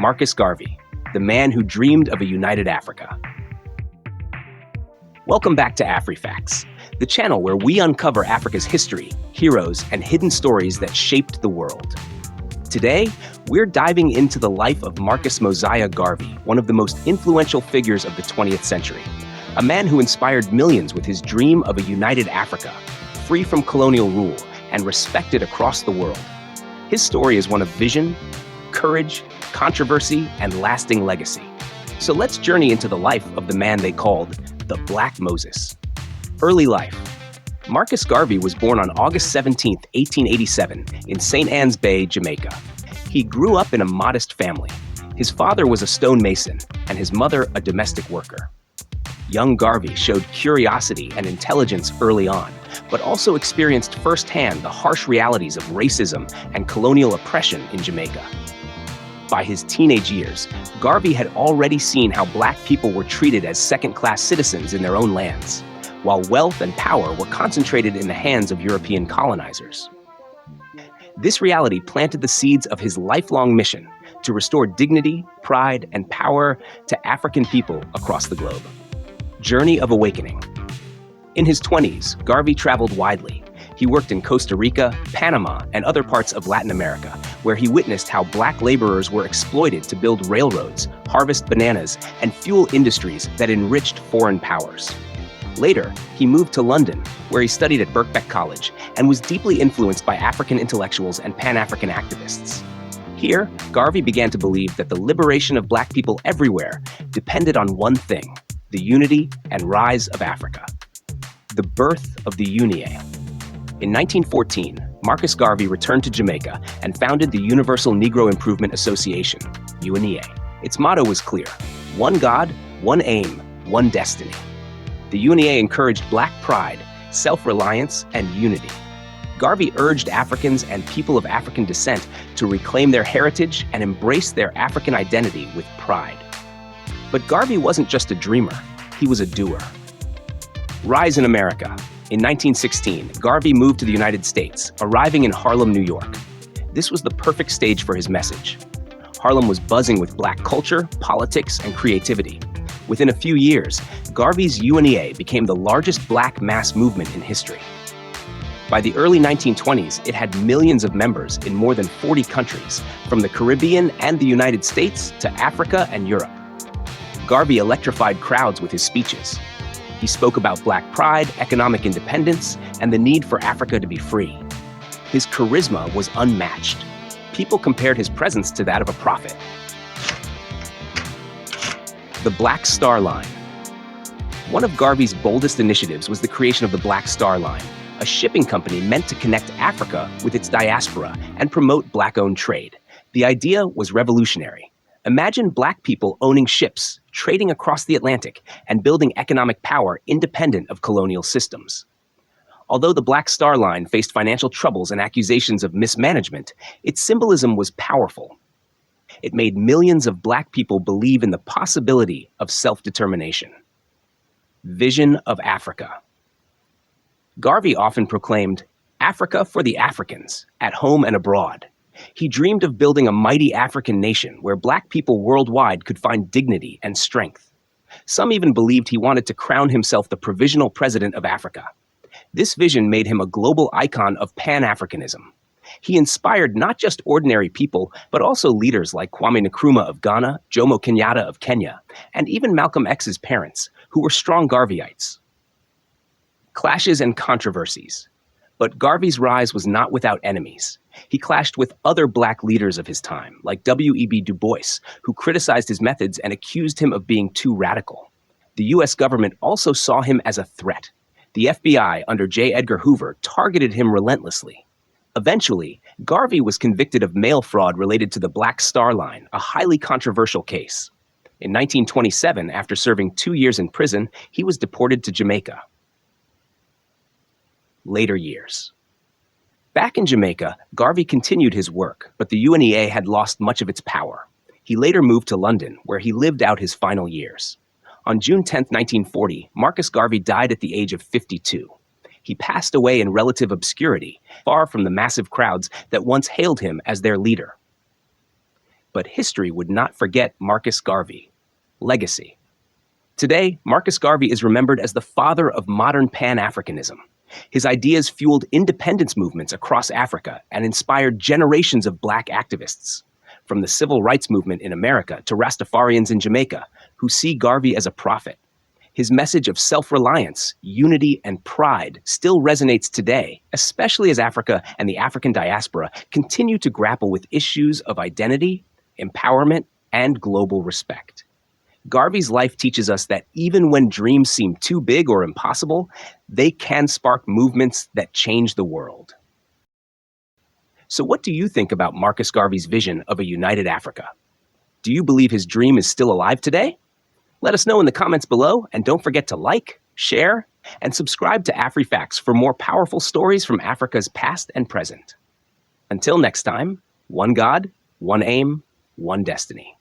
Marcus Garvey, the man who dreamed of a united Africa. Welcome back to AfriFacts, the channel where we uncover Africa's history, heroes, and hidden stories that shaped the world. Today, we're diving into the life of Marcus Mosiah Garvey, one of the most influential figures of the 20th century. A man who inspired millions with his dream of a united Africa, free from colonial rule and respected across the world. His story is one of vision, courage, controversy, and lasting legacy. So let's journey into the life of the man they called the Black Moses. Early life. Marcus Garvey was born on August 17, 1887, in St. Ann's Bay, Jamaica. He grew up in a modest family. His father was a stonemason, and his mother a domestic worker. Young Garvey showed curiosity and intelligence early on, but also experienced firsthand the harsh realities of racism and colonial oppression in Jamaica. By his teenage years, Garvey had already seen how Black people were treated as second-class citizens in their own lands, while wealth and power were concentrated in the hands of European colonizers. This reality planted the seeds of his lifelong mission to restore dignity, pride, and power to African people across the globe. Journey of Awakening. In his 20s, Garvey traveled widely. He worked in Costa Rica, Panama, and other parts of Latin America, where he witnessed how Black laborers were exploited to build railroads, harvest bananas, and fuel industries that enriched foreign powers. Later, he moved to London, where he studied at Birkbeck College and was deeply influenced by African intellectuals and Pan-African activists. Here, Garvey began to believe that the liberation of Black people everywhere depended on one thing: the unity and rise of Africa. The birth of the UNIA. In 1914, Marcus Garvey returned to Jamaica and founded the Universal Negro Improvement Association, UNEA. Its motto was clear: one God, one aim, one destiny. The UNEA encouraged Black pride, self-reliance, and unity. Garvey urged Africans and people of African descent to reclaim their heritage and embrace their African identity with pride. But Garvey wasn't just a dreamer, he was a doer. Rise in America. In 1916, Garvey moved to the United States, arriving in Harlem, New York. This was the perfect stage for his message. Harlem was buzzing with Black culture, politics, and creativity. Within a few years, Garvey's UNEA became the largest Black mass movement in history. By the early 1920s, it had millions of members in more than 40 countries, from the Caribbean and the United States to Africa and Europe. Garvey electrified crowds with his speeches. He spoke about Black pride, economic independence, and the need for Africa to be free. His charisma was unmatched. People compared his presence to that of a prophet. The Black Star Line. One of Garvey's boldest initiatives was the creation of the Black Star Line, a shipping company meant to connect Africa with its diaspora and promote Black-owned trade. The idea was revolutionary. Imagine Black people owning ships, trading across the Atlantic, and building economic power independent of colonial systems. Although the Black Star Line faced financial troubles and accusations of mismanagement, its symbolism was powerful. It made millions of Black people believe in the possibility of self-determination. Vision of Africa. Garvey often proclaimed, "Africa for the Africans, at home and abroad." He dreamed of building a mighty African nation where Black people worldwide could find dignity and strength. Some even believed he wanted to crown himself the provisional president of Africa. This vision made him a global icon of Pan-Africanism. He inspired not just ordinary people, but also leaders like Kwame Nkrumah of Ghana, Jomo Kenyatta of Kenya, and even Malcolm X's parents, who were strong Garveyites. Clashes and controversies. But Garvey's rise was not without enemies. He clashed with other Black leaders of his time, like W.E.B. Du Bois, who criticized his methods and accused him of being too radical. The U.S. government also saw him as a threat. The FBI, under J. Edgar Hoover, targeted him relentlessly. Eventually, Garvey was convicted of mail fraud related to the Black Star Line, a highly controversial case. In 1927, after serving 2 years in prison, he was deported to Jamaica. Later years. Back in Jamaica, Garvey continued his work, but the UNEA had lost much of its power. He later moved to London, where he lived out his final years. On June 10, 1940, Marcus Garvey died at the age of 52. He passed away in relative obscurity, far from the massive crowds that once hailed him as their leader. But history would not forget Marcus Garvey. Legacy. Today, Marcus Garvey is remembered as the father of modern Pan-Africanism. His ideas fueled independence movements across Africa and inspired generations of Black activists, from the civil rights movement in America to Rastafarians in Jamaica, who see Garvey as a prophet. His message of self-reliance, unity, and pride still resonates today, especially as Africa and the African diaspora continue to grapple with issues of identity, empowerment, and global respect. Garvey's life teaches us that even when dreams seem too big or impossible, they can spark movements that change the world. So what do you think about Marcus Garvey's vision of a united Africa? Do you believe his dream is still alive today? Let us know in the comments below, and don't forget to like, share, and subscribe to AfriFacts for more powerful stories from Africa's past and present. Until next time, one God, one aim, one destiny.